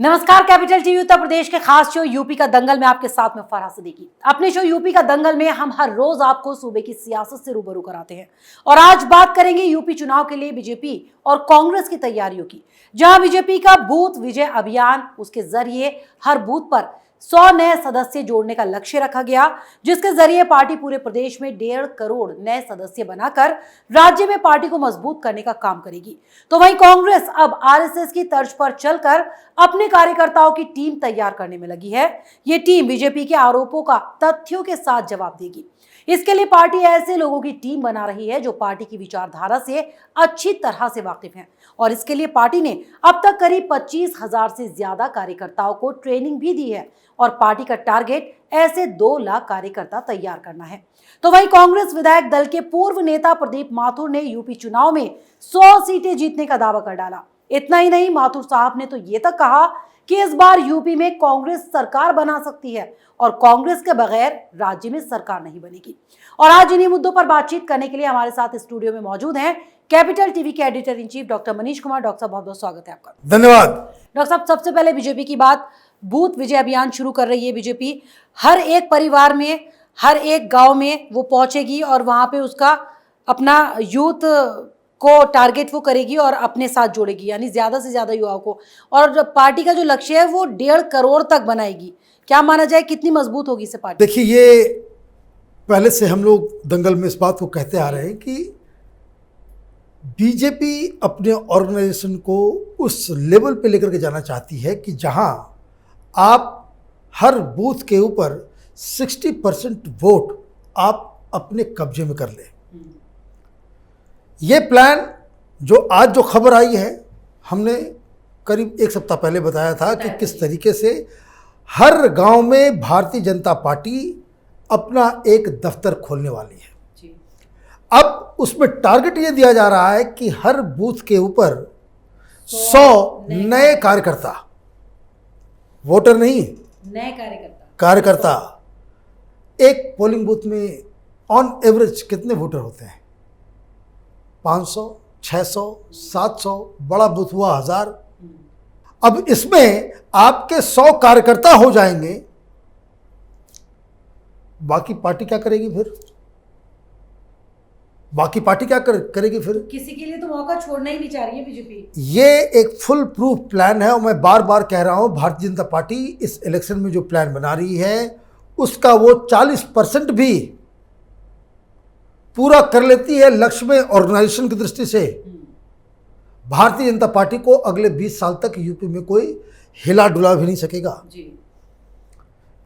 नमस्कार, capital TV Uttar Pradesh के खास शो यूपी का दंगल में आपके साथ में फरहाद सिद्दीकी। अपने शो यूपी का दंगल में हम हर रोज आपको सूबे की सियासत से रूबरू कराते हैं और आज बात करेंगे यूपी चुनाव के लिए बीजेपी और कांग्रेस की तैयारियों की, जहां बीजेपी का बूथ विजय अभियान, उसके जरिए हर बूथ पर 100 नए सदस्य जोड़ने का लक्ष्य रखा गया, जिसके जरिए पार्टी पूरे प्रदेश में 1.5 करोड़ नए सदस्य बनाकर राज्य में पार्टी को मजबूत करने का काम करेगी। तो वहीं कांग्रेस अब आरएसएस की तर्ज पर चलकर अपने कार्यकर्ताओं की टीम तैयार करने में लगी है। ये टीम बीजेपी के आरोपों का तथ्यों के साथ जवाब देगी। इसके लिए पार्टी ऐसे लोगों की टीम बना रही है जो पार्टी की विचारधारा से अच्छी तरह से वाकिफ हैं और इसके लिए पार्टी ने अब तक करीब 25,000 से ज्यादा कार्यकर्ताओं को ट्रेनिंग भी दी है और पार्टी का टारगेट ऐसे 2 लाख कार्यकर्ता तैयार करना है। तो वहीं कांग्रेस विधायक दल के पूर्व नेता प्रदीप माथुर ने यूपी चुनाव में 100 सीटें जीतने का दावा कर डाला। इतना ही नहीं, माथुर साहब ने तो ये तक कहा कि इस बार यूपी में कांग्रेस सरकार बना सकती है और कांग्रेस के बगैर राज्य में सरकार नहीं बनेगी। और आज इन्हीं मुद्दों पर बातचीत करने के लिए हमारे साथ स्टूडियो में मौजूद हैं कैपिटल टीवी के editor in chief doctor Manish Kumar. Doctor साहब, बहुत बहुत स्वागत है आपका। धन्यवाद। डॉक्टर साहब, सबसे पहले बीजेपी की बात, बूथ विजय अभियान शुरू कर रही है बीजेपी। हर एक परिवार में, हर एक गांव में वो पहुंचेगी और वहां पे उसका अपना यूथ को टारगेट वो करेगी और अपने साथ जोड़ेगी, यानी ज्यादा से ज्यादा युवाओं को। और पार्टी का जो लक्ष्य है वो 1.5 करोड़ तक बनाएगी। क्या माना जाए, कितनी मजबूत होगी इससे पार्टी? देखिए, ये पहले से हम लोग दंगल में इस बात को कहते आ रहे हैं कि बीजेपी अपने ऑर्गेनाइजेशन को उस लेवल पे लेकर के जाना चाहती है कि जहां आप हर बूथ के ऊपर 60% वोट आप अपने कब्जे में कर लें। ये प्लान जो खबर आई है, हमने करीब 1 सप्ताह पहले बताया था कि किस तरीके से हर गांव में भारतीय जनता पार्टी अपना एक दफ्तर खोलने वाली है। अब उसमें टारगेट ये दिया जा रहा है कि हर बूथ के ऊपर 100 नए कार्यकर्ता, वोटर नहीं, नए कार्यकर्ता। एक पोलिंग बूथ में ऑन एवरेज कितने वोटर होते हैं? 500, 600, 700, बड़ा बूथ हुआ 1000। अब इसमें आपके 100 कार्यकर्ता हो जाएंगे, बाकी पार्टी क्या करेगी फिर? करेगी फिर? किसी के लिए तो मौका छोड़ना ही नहीं चाह रही है बीजेपी। ये एक फुल प्रूफ प्लान है और मैं बार बार कह रहा हूं, भारतीय जनता पार्टी इस इलेक्शन में जो प्लान बना रही है उसका वो 40% भी पूरा कर लेती है लक्ष्य में। ऑर्गेनाइजेशन की दृष्टि से भारतीय जनता पार्टी को अगले 20 साल तक यूपी में कोई हिला डुला भी नहीं सकेगा जी।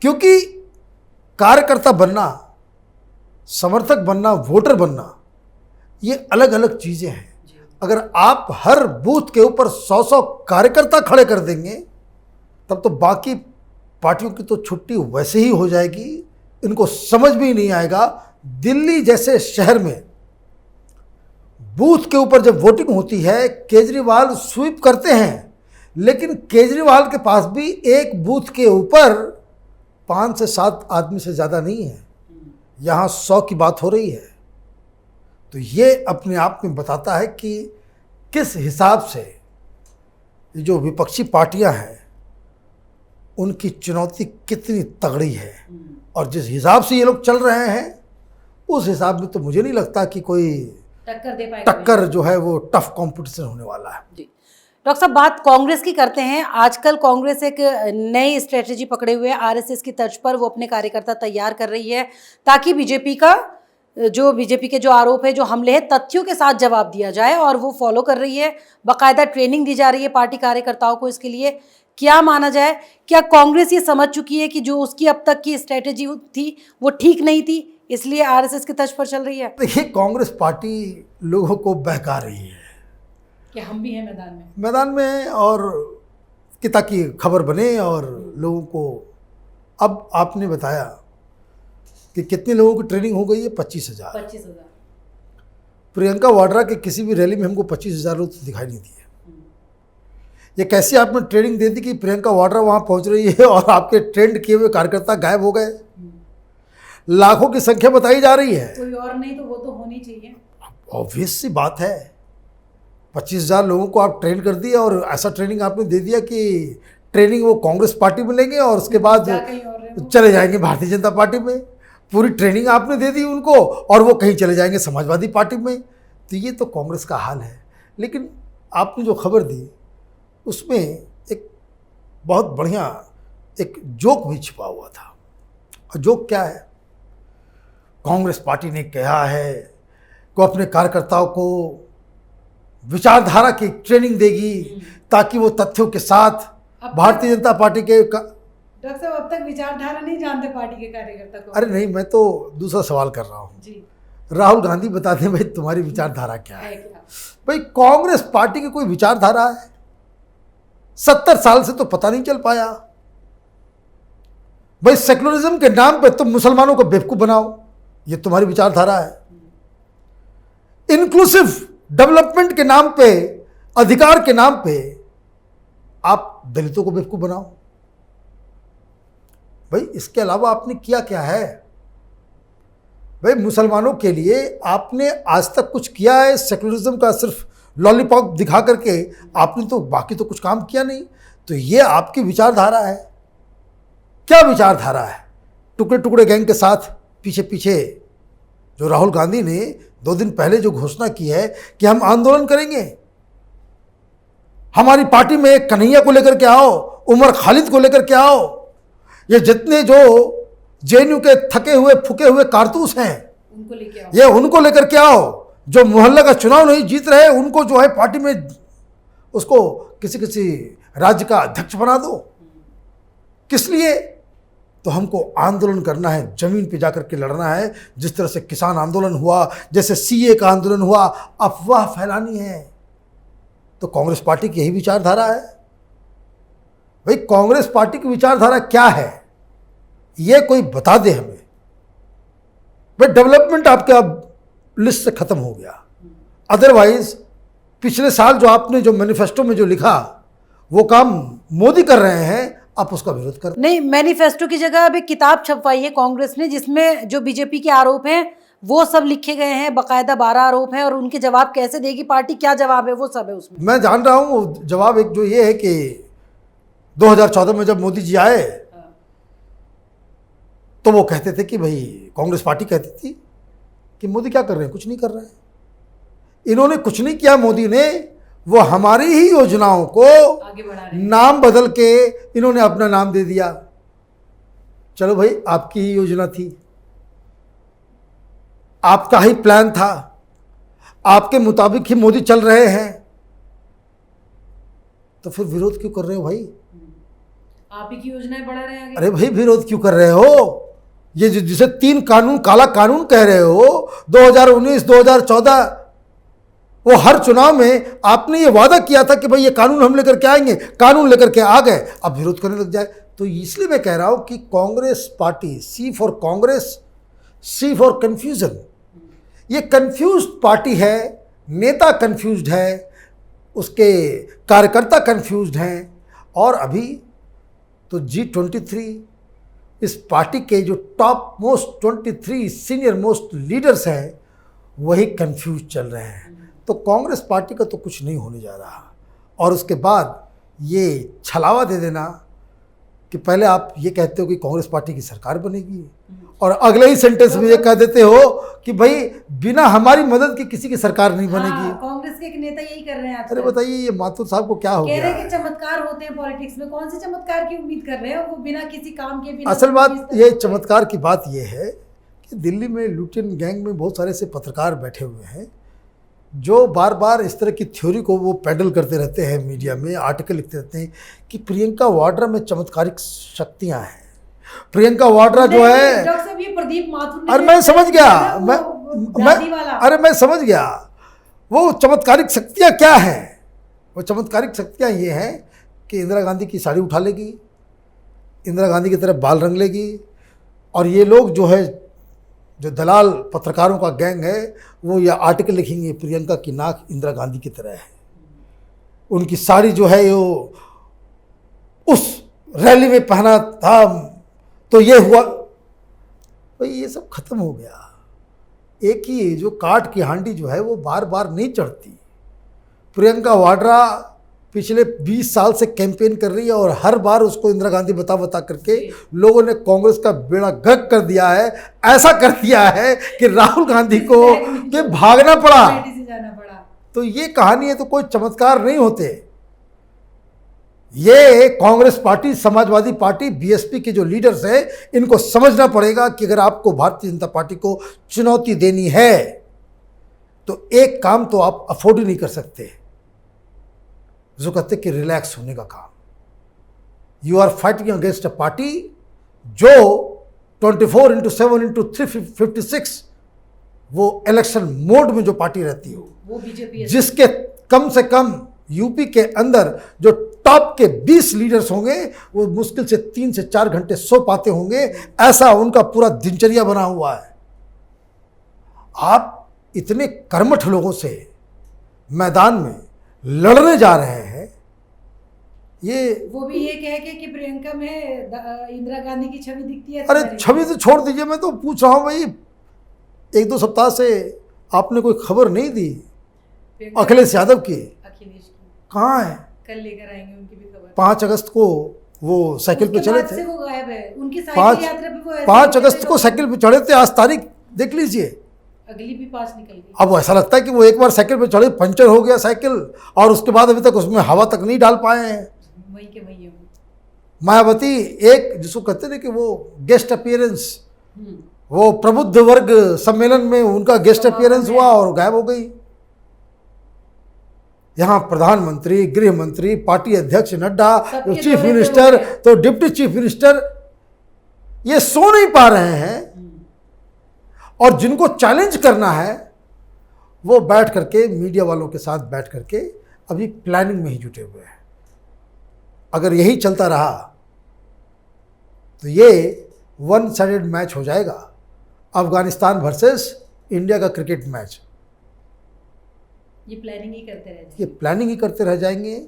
क्योंकि कार्यकर्ता बनना, समर्थक बनना, वोटर बनना, ये अलग अलग चीजें हैं। अगर आप हर बूथ के ऊपर 100 कार्यकर्ता खड़े कर देंगे तब तो बाकी पार्टियों की तो छुट्टी वैसे ही हो जाएगी। इनको समझ भी नहीं आएगा। दिल्ली जैसे शहर में बूथ के ऊपर जब वोटिंग होती है, केजरीवाल स्वीप करते हैं, लेकिन केजरीवाल के पास भी एक बूथ के ऊपर 5 से 7 आदमी से ज़्यादा नहीं है। यहाँ 100 की बात हो रही है। तो ये अपने आप में बताता है कि किस हिसाब से ये जो विपक्षी पार्टियां हैं उनकी चुनौती कितनी तगड़ी है और जिस हिसाब से ये लोग चल रहे हैं उस हिसाब में तो मुझे नहीं लगता कि कोई टक्कर दे पाएगा। टक्कर जो है वो टफ कंपटीशन होने वाला है जी। डॉक्टर साहब, बात कांग्रेस की करते हैं। आजकल कांग्रेस एक नई स्ट्रेटेजी पकड़े हुए आरएसएस की तर्ज पर वो अपने कार्यकर्ता तैयार कर रही है ताकि बीजेपी के जो आरोप है, जो हमले हैं, तथ्यों के साथ जवाब दिया जाए और वो फॉलो कर रही है। बाकायदा ट्रेनिंग दी जा रही है पार्टी कार्यकर्ताओं को इसके लिए। क्या माना जाए, क्या कांग्रेस ये समझ चुकी है कि जो उसकी अब तक की स्ट्रेटेजी थी वो ठीक नहीं थी, इसलिए आरएसएस की तर्ज पर चल रही है? देखिए, कांग्रेस पार्टी लोगों को बहका रही है कि हम भी हैं मैदान में और कि ताकि खबर बने और लोगों को। अब आपने बताया कि कितने लोगों की ट्रेनिंग हो गई है? 25,000। प्रियंका वाड्रा के किसी भी रैली में हमको 25,000 लोग तो दिखाई नहीं दिए। ये कैसी आपने ट्रेनिंग दे दी कि प्रियंका वाड्रा वहाँ पहुँच रही है और आपके ट्रेंड किए हुए कार्यकर्ता गायब हो गए? लाखों की संख्या बताई जा रही है। कोई और नहीं तो वो तो होनी चाहिए। ऑब्वियस सी बात है। 25,000 लोगों को आप ट्रेन कर दिया और ऐसा ट्रेनिंग आपने दे दिया कि ट्रेनिंग वो कांग्रेस पार्टी में लेंगे और उसके बाद जा कहीं और रहे वो। चले जाएंगे भारतीय जनता पार्टी में। पूरी ट्रेनिंग आपने दे दी उनको और वो कहीं चले जाएंगे समाजवादी पार्टी में। तो ये तो कांग्रेस का हाल है। लेकिन आपने जो खबर दी उसमें एक बहुत बढ़िया एक जोक भी छिपा हुआ था। और जोक क्या है? कांग्रेस पार्टी ने कहा है कि अपने कार्यकर्ताओं को विचारधारा की ट्रेनिंग देगी ताकि वो तथ्यों के साथ भारतीय जनता पार्टी के डॉक्टर साहब अब तक विचारधारा नहीं जानते पार्टी के कार्यकर्ता को। अरे नहीं, मैं तो दूसरा सवाल कर रहा हूँ। जी राहुल गांधी बता दें भाई तुम्हारी विचारधारा क्या है? क्या? भाई कांग्रेस पार्टी की कोई विचारधारा है? 70 साल से तो पता नहीं चल पाया। भाई सेकुलरिज्म के नाम पे तुम मुसलमानों को बेवकूफ बनाओ, ये तुम्हारी विचारधारा है। इंक्लूसिव डेवलपमेंट के नाम पे, अधिकार के नाम पे आप दलितों को बेवकूफ बनाओ। भाई इसके अलावा आपने किया क्या है? भाई मुसलमानों के लिए आपने आज तक कुछ किया है? सेकुलरिज्म का सिर्फ लॉलीपॉप दिखा करके आपने तो बाकी तो कुछ काम किया नहीं। तो ये आपकी विचारधारा है? क्या विचारधारा है? टुकड़े टुकड़े गैंग के साथ पीछे पीछे जो राहुल गांधी ने 2 दिन पहले जो घोषणा की है कि हम आंदोलन करेंगे, हमारी पार्टी में कन्हैया को लेकर के आओ, उमर खालिद को लेकर के आओ, ये जितने जो जेएनयू के थके हुए फुके हुए कारतूस हैं उनको लेके आओ, ये उनको लेकर के आओ। जो मोहल्ला का चुनाव नहीं जीत रहे उनको जो है पार्टी में उसको किसी किसी राज्य का अध्यक्ष बना दो। किस लिए? तो हमको आंदोलन करना है, जमीन पे जाकर के लड़ना है। जिस तरह से किसान आंदोलन हुआ, जैसे सीए का आंदोलन हुआ, अफवाह फैलानी है। तो कांग्रेस पार्टी की यही विचारधारा है। भाई कांग्रेस पार्टी की विचारधारा क्या है ये कोई बता दे हमें। भाई डेवलपमेंट आपके अब लिस्ट से खत्म हो गया। अदरवाइज पिछले साल जो आपने जो मैनिफेस्टो में जो लिखा वो काम मोदी कर रहे हैं, आप उसका विरोध कर। नहीं, मैनिफेस्टो की जगह अब एक किताब छपवाई है कांग्रेस ने जिसमें जो बीजेपी के आरोप हैं वो सब लिखे गए हैं, बकायदा 12 आरोप हैं और उनके जवाब कैसे देगी पार्टी, क्या जवाब है वो सब है उसमें। मैं जान रहा हूँ जवाब एक जो ये है कि 2014 में जब मोदी जी आए तो वो कहते थे कि भाई कांग्रेस पार्टी कहती थी कि मोदी क्या कर रहे हैं, कुछ नहीं कर रहे हैं। इन्होंने कुछ नहीं किया, मोदी ने वो हमारी ही योजनाओं को आगे बढ़ा रहे हैं। नाम बदल के इन्होंने अपना नाम दे दिया। चलो भाई आपकी ही योजना थी, आपका ही प्लान था, आपके मुताबिक ही मोदी चल रहे हैं, तो फिर विरोध क्यों कर रहे हो भाई? आप ही की योजनाएं बढ़ा रहे हैं आगे। अरे भाई विरोध क्यों कर रहे हो? ये जिसे 3 कानून काला कानून कह रहे हो, 2019 2014 वो हर चुनाव में आपने ये वादा किया था कि भाई ये कानून हम लेकर के आएंगे, कानून लेकर के आ गए, अब विरोध करने लग जाए। तो इसलिए मैं कह रहा हूं कि Congress party, C for Congress, C for confusion, ये कंफ्यूज पार्टी है। नेता कंफ्यूज्ड है, उसके कार्यकर्ता कंफ्यूज्ड हैं। और अभी तो G23 इस पार्टी के जो top most 23 senior most leaders हैं वही कंफ्यूज चल रहे हैं। तो कांग्रेस पार्टी का तो कुछ नहीं होने जा रहा। और उसके बाद ये छलावा दे देना कि पहले आप ये कहते हो कि कांग्रेस पार्टी की सरकार बनेगी और अगले ही सेंटेंस में ये कह देते हो कि भाई बिना हमारी मदद के किसी की सरकार नहीं बनेगी। कांग्रेस के एक नेता यही कर रहे हैं आजकल। अरे बताइए ये माथुर साहब को क्या हो कह गया रहे हैं है? कि चमत्कार होते हैं पॉलिटिक्स में, कौन से चमत्कार की उम्मीद कर रहे हैं वो बिना किसी काम के, बिना असल बात किसी ये तरह के। चमत्कार की बात ये है कि दिल्ली में लुटियन गैंग में बहुत सारे से पत्रकार बैठे हुए हैं जो बार बार इस तरह की थ्योरी को वो पैडल करते रहते हैं, मीडिया में आर्टिकल लिखते रहते हैं कि प्रियंका वाड्रा में चमत्कारिक शक्तियां हैं। प्रियंका वाड्रा जो है, डॉक्टर साहब ये प्रदीप माथुर ने अरे मैं समझ गया, दादी वाला। अरे मैं समझ गया वो चमत्कारिक शक्तियां क्या हैं। वो चमत्कारिक शक्तियां ये हैं कि इंदिरा गांधी की साड़ी उठा लेगी, इंदिरा गांधी की तरफ बाल रंग लेगी, और ये लोग जो है जो दलाल पत्रकारों का गैंग है वो ये आर्टिकल लिखेंगे प्रियंका की नाक इंदिरा गांधी की तरह है, उनकी साड़ी जो है वो उस रैली में पहना था तो ये हुआ। भाई ये सब खत्म हो गया। एक ही जो काठ की हांडी जो है वो बार बार नहीं चढ़ती। प्रियंका वाड्रा पिछले 20 साल से कैंपेन कर रही है और हर बार उसको इंदिरा गांधी बता बता करके लोगों ने कांग्रेस का बेड़ा गर्क कर दिया है। ऐसा कर दिया है कि राहुल गांधी को के भागना पड़ा। तो ये कहानी है, तो कोई चमत्कार नहीं होते। ये Congress party, Samajwadi party, BSP के जो लीडर्स हैं, इनको समझना पड़ेगा कि अगर आपको भारतीय जनता पार्टी को चुनौती देनी है तो एक काम तो आप अफोर्ड ही नहीं कर सकते, जो कहते कि रिलैक्स होने का काम। You are fighting against a party जो 24/7/356 वो इलेक्शन मोड में जो पार्टी रहती हो, वो बीजेपी, जिसके कम से कम यूपी के अंदर जो टॉप के 20 लीडर्स होंगे वो मुश्किल से 3 से 4 घंटे सो पाते होंगे। ऐसा उनका पूरा दिनचर्या बना हुआ है। आप इतने कर्मठ लोगों से मैदान में लड़ने जा रहे हैं। ये वो भी ये कह के कि प्रियंका में इंदिरा गांधी की छवि दिखती है। अरे छवि तो छोड़ दीजिए, मैं तो पूछ रहा हूँ भाई, 1-2 सप्ताह से आपने कोई खबर नहीं दी अखिलेश यादव की? कहाँ है? कल लेकर आएंगे उनकी भी खबर। 5 अगस्त को वो साइकिल पे चढ़े थे। वो गायब है। उनकी साइकिल यात्रा पे वो 5 अगस्त को साइकिल पे चढ़े थे। आज तारीख देख लीजिए, अगली भी 5 निकल गई। अब ऐसा लगता है कि वो एक बार साइकिल पे चढ़े, पंचर हो गया साइकिल, और उसके बाद अभी तक उसमें हवा तक नहीं डाल पाए हैं। वही के वही है। मायावती एक जिसको कहते थे कि वो गेस्ट अपीयरेंस, वो प्रबुद्ध वर्ग सम्मेलन में उनका गेस्ट अपीयरेंस हुआ और गायब हो गई। यहाँ प्रधानमंत्री, गृह मंत्री, पार्टी अध्यक्ष नड्डा, चीफ मिनिस्टर, तो डिप्टी चीफ मिनिस्टर, ये सो नहीं पा रहे हैं। और जिनको चैलेंज करना है वो बैठ करके, मीडिया वालों के साथ बैठ करके अभी प्लानिंग में ही जुटे हुए हैं। अगर यही चलता रहा तो ये 1 साइडेड मैच हो जाएगा, अफगानिस्तान वर्सेस इंडिया का क्रिकेट मैच। ये प्लानिंग ही करते रह जाएंगे, ये प्लानिंग ही करते रह जाएंगे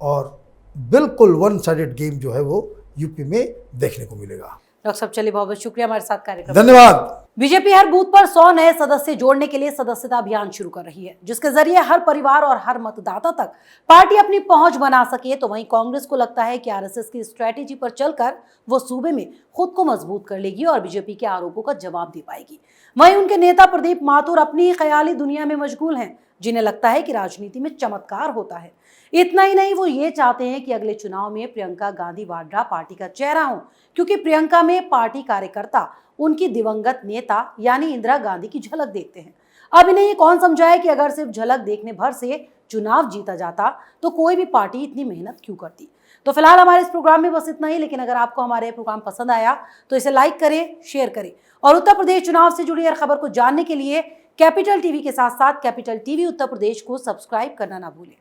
और बिल्कुल 1 साइडेड गेम जो है वो यूपी में देखने को मिलेगा। डॉक्टर साहब चलिए, बहुत बहुत शुक्रिया हमारे साथ कार्यक्रम। धन्यवाद। बीजेपी हर बूथ पर 100 नए सदस्य जोड़ने के लिए सदस्यता अभियान शुरू कर रही है, जिसके जरिए हर परिवार और हर मतदाता तक पार्टी अपनी पहुंच बना सके। तो वहीं कांग्रेस को लगता है कि आरएसएस की स्ट्रेटेजी पर चलकर वो सूबे में खुद को मजबूत कर लेगी और बीजेपी के आरोपों का जवाब दे पाएगी। वहीं उनके नेता प्रदीप माथुर अपनी ही ख्याली दुनिया में मशगूल हैं, जिन्हें लगता है कि राजनीति में चमत्कार होता है। इतना ही नहीं, वो ये चाहते हैं कि अगले चुनाव में प्रियंका गांधी वाड्रा पार्टी का चेहरा हो, क्योंकि प्रियंका में पार्टी कार्यकर्ता उनकी दिवंगत नेता यानी इंदिरा गांधी की झलक देखते हैं। अब इन्हें ये कौन समझाए कि अगर सिर्फ झलक देखने भर से चुनाव जीता जाता तो कोई भी पार्टी इतनी मेहनत क्यों करती। तो फिलहाल हमारे इस प्रोग्राम में बस इतना ही, लेकिन अगर आपको हमारे प्रोग्राम पसंद आया तो इसे लाइक करें, शेयर करें और उत्तर प्रदेश चुनाव से जुड़ी हर खबर को जानने के लिए कैपिटल टीवी के साथ साथ कैपिटल टीवी उत्तर प्रदेश को सब्सक्राइब करना ना भूलें।